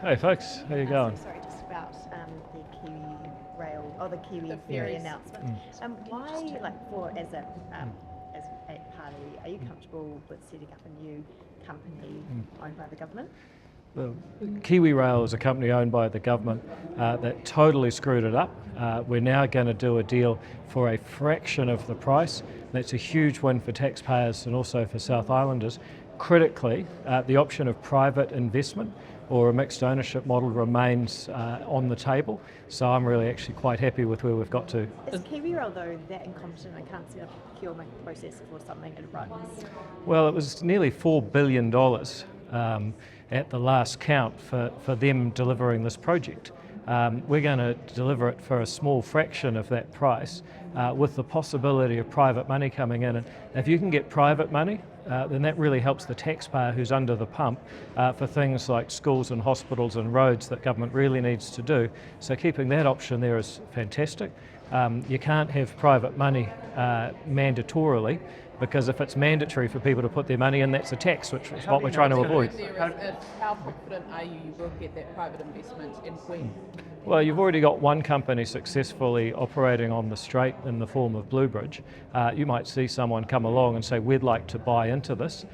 Hey folks, how you going? Sorry, just about the Kiwi Rail or the Kiwi ferry announcement. Why, as a party, are you comfortable with setting up a new company owned by the government? Well, Kiwi Rail is a company owned by the government that totally screwed it up. We're now going to do a deal for a fraction of the price. That's a huge win for taxpayers and also for South Islanders. Critically, the option of private investment or a mixed ownership model remains on the table. So I'm really actually quite happy with where we've got to. Is Kiwi Rail though that incompetent and can't set up a procurement process for something it runs? Well, it was nearly $4 billion at the last count for them delivering this project. We're going to deliver it for a small fraction of that price with the possibility of private money coming in. And if you can get private money, then that really helps the taxpayer who's under the pump for things like schools and hospitals and roads that government really needs to do. So keeping that option there is fantastic. You can't have private money mandatorily, because if it's mandatory for people to put their money in, that's a tax, which is what we're trying to avoid. How confident are you will get that private investment and when? Well, you've already got one company successfully operating on the strait in the form of Bluebridge. You might see someone come along and say, we'd like to buy into this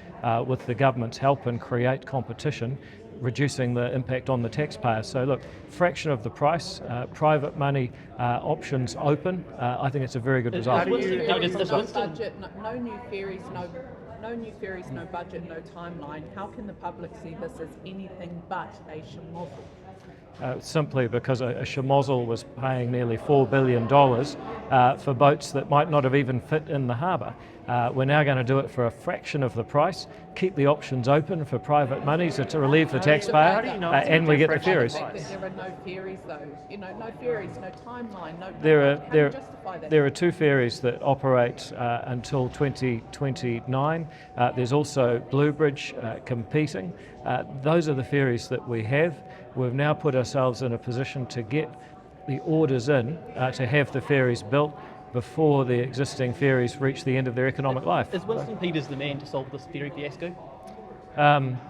with the government's help and create competition, reducing the impact on the taxpayer. So look, fraction of the price, private money options open. I think it's a very good result. No budget, no new ferries, no budget, no timeline. How can the public see this as anything but a shemozzle? Simply because a shemozzle was paying nearly $4 billion for boats that might not have even fit in the harbour. We're now going to do it for a fraction of the price, keep the options open for private money to relieve the taxpayer, and we get the ferries. There are no ferries though, no ferries, no timeline, no. There are two ferries that operate until 2029. There's also Bluebridge competing. Those are the ferries that we have. We've now put ourselves in a position to get the orders in to have the ferries built before the existing ferries reach the end of their economic life. Is Winston Peters the man to solve this ferry fiasco?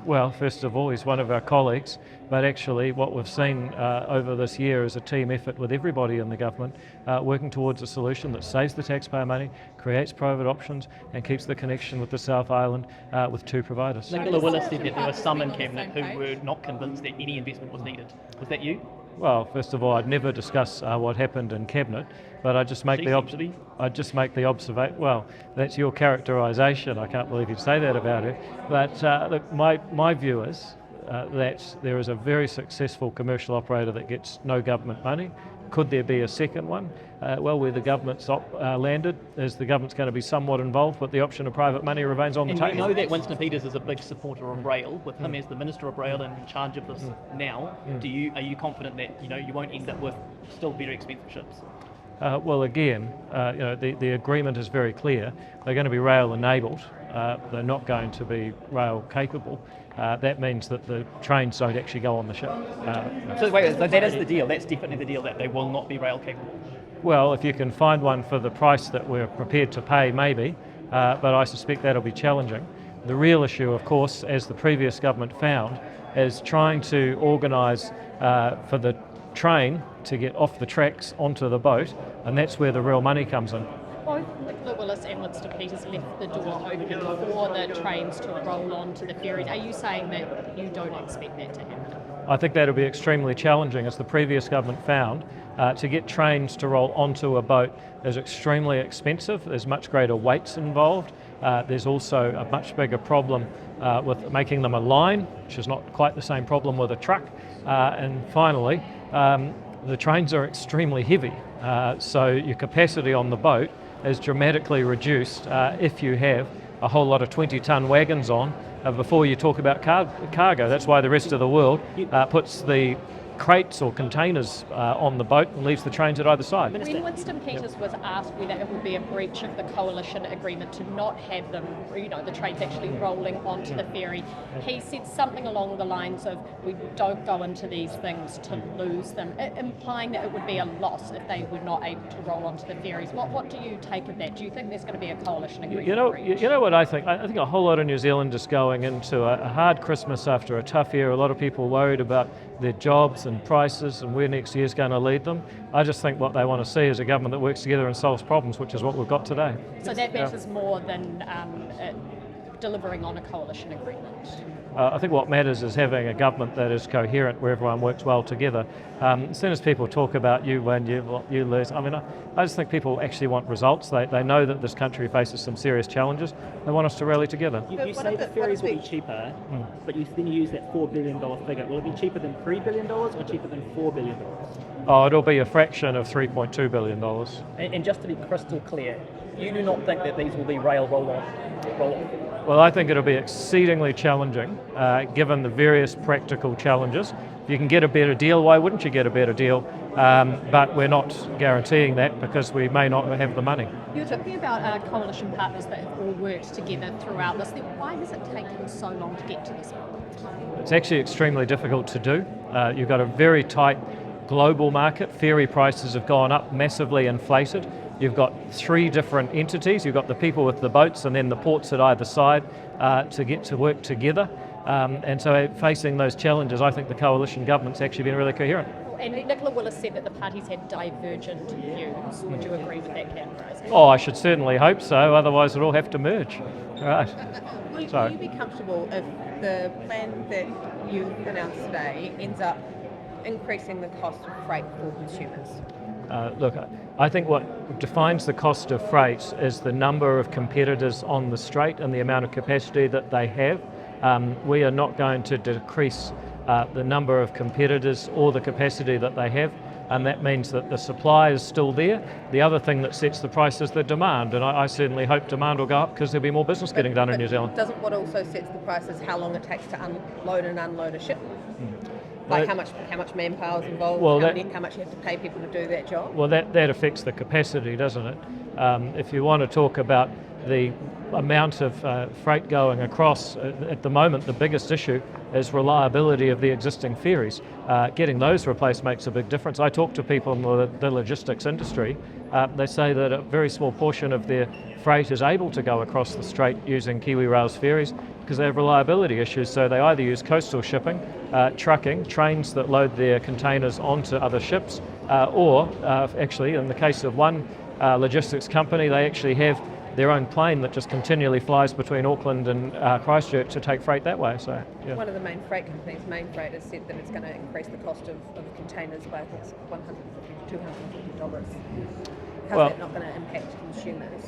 Well, first of all, he's one of our colleagues, but actually what we've seen over this year is a team effort with everybody in the government working towards a solution that saves the taxpayer money, creates private options and keeps the connection with the South Island with two providers. Nicola Willis said that there were some in Cabinet who were not convinced that any investment was needed. Was that you? Well, first of all, I'd never discuss what happened in Cabinet, but I just make the observation. Well, that's your characterisation. I can't believe you'd say that about her. But look, my view is that there is a very successful commercial operator that gets no government money. Could there be a second one? Well, where the government's landed is the government's going to be somewhat involved, but the option of private money remains on the table. And we know that Winston Peters is a big supporter of rail, with him as the Minister of Rail and in charge of this now. Are you confident that you won't end up with still very expensive ships? Well, again, the agreement is very clear. They're going to be rail enabled. They're not going to be rail capable. That means that the trains don't actually go on the ship. So that is the deal. That's definitely the deal, that they will not be rail capable. Well, if you can find one for the price that we're prepared to pay, maybe, but I suspect that'll be challenging. The real issue, of course, as the previous government found, is trying to organise for the train to get off the tracks onto the boat, and that's where the real money comes in. Both Nicola Willis and Winston Peters left the door open for the trains to roll on to the ferries. Are you saying that you don't expect that to happen? I think that'll be extremely challenging, as the previous government found. To get trains to roll onto a boat is extremely expensive. There's much greater weights involved. There's also a much bigger problem with making them align, which is not quite the same problem with a truck. And finally, the trains are extremely heavy, so your capacity on the boat is dramatically reduced if you have a whole lot of 20-tonne wagons on before you talk about cargo. That's why the rest of the world puts the crates or containers on the boat and leaves the trains at either side. When Winston Peters was asked whether it would be a breach of the coalition agreement to not have them, the trains actually rolling onto the ferry, he said something along the lines of, we don't go into these things to lose them, implying that it would be a loss if they were not able to roll onto the ferries. What do you take of that? Do you think there's going to be a coalition agreement breach? You know what I think? I think a whole lot of New Zealanders going into a hard Christmas after a tough year, a lot of people worried about their jobs and prices and where next year's going to lead them. I just think what they want to see is a government that works together and solves problems, which is what we've got today. So that matters more than delivering on a coalition agreement? I think what matters is having a government that is coherent, where everyone works well together. As soon as people talk about you win, you lose, I just think people actually want results. They know that this country faces some serious challenges. They want us to rally together. You say the ferries will be cheaper, but then you use that $4 billion figure. Will it be cheaper than $3 billion or cheaper than $4 billion? Oh, it'll be a fraction of $3.2 billion. And just to be crystal clear, you do not think that these will be rail roll-on? Well, I think it'll be exceedingly challenging, given the various practical challenges. If you can get a better deal, why wouldn't you get a better deal? But we're not guaranteeing that because we may not have the money. You're talking about coalition partners that have all worked together throughout this. Why has it taken so long to get to this point? It's actually extremely difficult to do. You've got a very tight global market. Ferry prices have gone up, massively inflated. You've got three different entities. You've got the people with the boats and then the ports at either side to get to work together. And so facing those challenges, I think the coalition government's actually been really coherent. And Nicola Willis said that the parties had divergent views. Would you agree with that categorisation? Oh, I should certainly hope so, otherwise it'll all have to merge. Right. Will you be comfortable if the plan that you announced today ends up increasing the cost of freight for consumers? Look, I think what defines the cost of freight is the number of competitors on the strait and the amount of capacity that they have. We are not going to decrease the number of competitors or the capacity that they have, and that means that the supply is still there. The other thing that sets the price is the demand, and I certainly hope demand will go up because there'll be more business getting done in New Zealand. Doesn't what also sets the price is how long it takes to unload and unload a ship? Like how much manpower is involved, how much you have to pay people to do that job? Well, that affects the capacity, doesn't it? If you want to talk about the amount of freight going across, at the moment the biggest issue is reliability of the existing ferries. Getting those replaced makes a big difference. I talk to people in the logistics industry. They say that a very small portion of their freight is able to go across the strait using Kiwi Rail's ferries because they have reliability issues. So they either use coastal shipping, trucking, trains that load their containers onto other ships, or actually in the case of one logistics company, they actually have their own plane that just continually flies between Auckland and Christchurch to take freight that way. So, yeah. One of the main freight companies, Mainfreight, has said that it's going to increase the cost of containers by $150 to $250. How's that not going to impact consumers?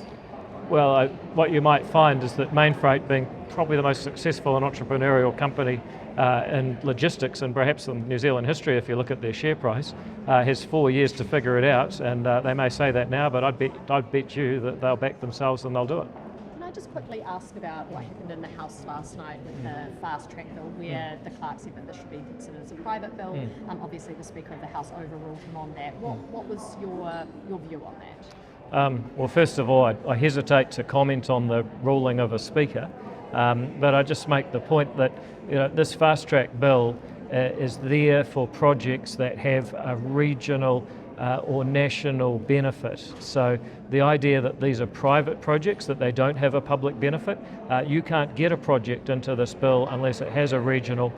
Well, what you might find is that Mainfreight, being probably the most successful and entrepreneurial company in logistics and perhaps in New Zealand history, if you look at their share price, has 4 years to figure it out, and they may say that now, but I'd bet you that they'll back themselves and they'll do it. Can I just quickly ask about what happened in the House last night with the fast track bill, where the clerk said that this should be considered as a private bill? Obviously, the Speaker of the House overruled him on that. What was your view on that? Well, first of all, I hesitate to comment on the ruling of a speaker, but I just make the point that this fast track bill is there for projects that have a regional or national benefit. So the idea that these are private projects, that they don't have a public benefit, you can't get a project into this bill unless it has a regional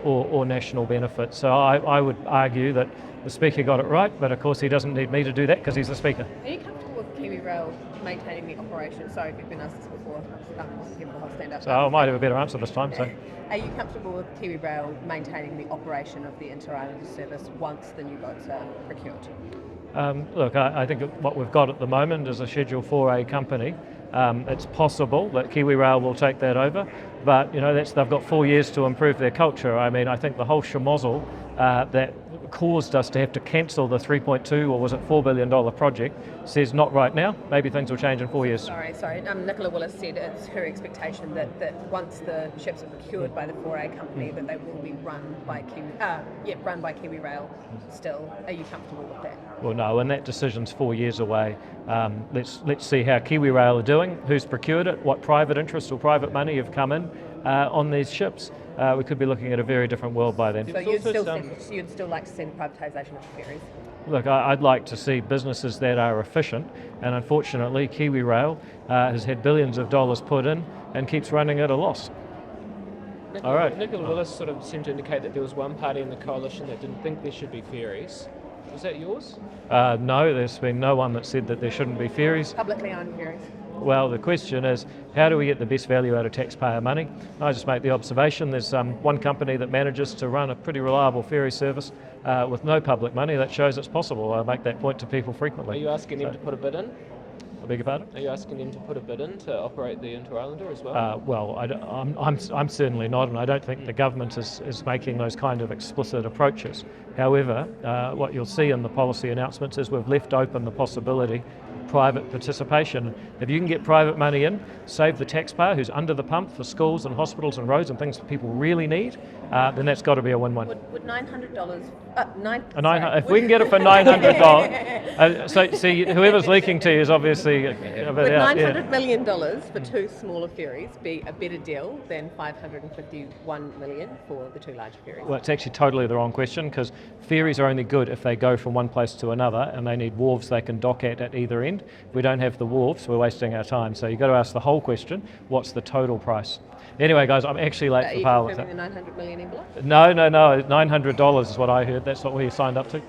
or national benefit. So I would argue that the Speaker got it right, but of course he doesn't need me to do that because he's the Speaker. Are you comfortable with Kiwi Rail maintaining the operation? Sorry if you've been asked this before. So I might have a better answer this time. So, are you comfortable with Kiwi Rail maintaining the operation of the Inter-Island service once the new boats are procured? Look, I think what we've got at the moment is a Schedule 4A company. It's possible that Kiwi Rail will take that over. but they've got 4 years to improve their culture. I mean, I think the whole shemozzle that caused us to have to cancel the 3.2 or was it $4 billion project says not right now. Maybe things will change in 4 years. Sorry. Nicola Willis said it's her expectation that once the ships are procured by the 4A company, that they will be run by Kiwi Rail. Still, are you comfortable with that? Well, no, and that decision's 4 years away. Let's see how Kiwi Rail are doing, who's procured it, what private interests or private money have come in on these ships. We could be looking at a very different world by then. So you'd still like to see the privatisation of the ferries? Look, I'd like to see businesses that are efficient, and unfortunately Kiwi Rail has had billions of dollars put in and keeps running at a loss. All right. Nicola Willis sort of seemed to indicate that there was one party in the coalition that didn't think there should be ferries. Was that yours? No, there's been no one that said that there shouldn't be ferries. Publicly owned ferries? Well, the question is, how do we get the best value out of taxpayer money? I just make the observation there's one company that manages to run a pretty reliable ferry service with no public money. That shows it's possible. I make that point to people frequently. Are you asking them to put a bid in? I beg your pardon? Are you asking them to put a bid in to operate the Inter-Islander as well? I'm certainly not, and I don't think the government is making those kind of explicit approaches. However, what you'll see in the policy announcements is we've left open the possibility private participation. If you can get private money in, save the taxpayer who's under the pump for schools and hospitals and roads and things that people really need, then that's got to be a win-win. Would $900... If we can get it for $900, so see, whoever's leaking to you is obviously... Would $900 million for two smaller ferries be a better deal than $551 million for the two larger ferries? Well, it's actually totally the wrong question, because ferries are only good if they go from one place to another, and they need wharves they can dock at either end. If we don't have the wharves, we're wasting our time. So you've got to ask the whole question, what's the total price? Anyway, guys, I'm actually late for Parliament. Are you confirming the $900 million envelope? No, $900 is what I heard. That's what we signed up to.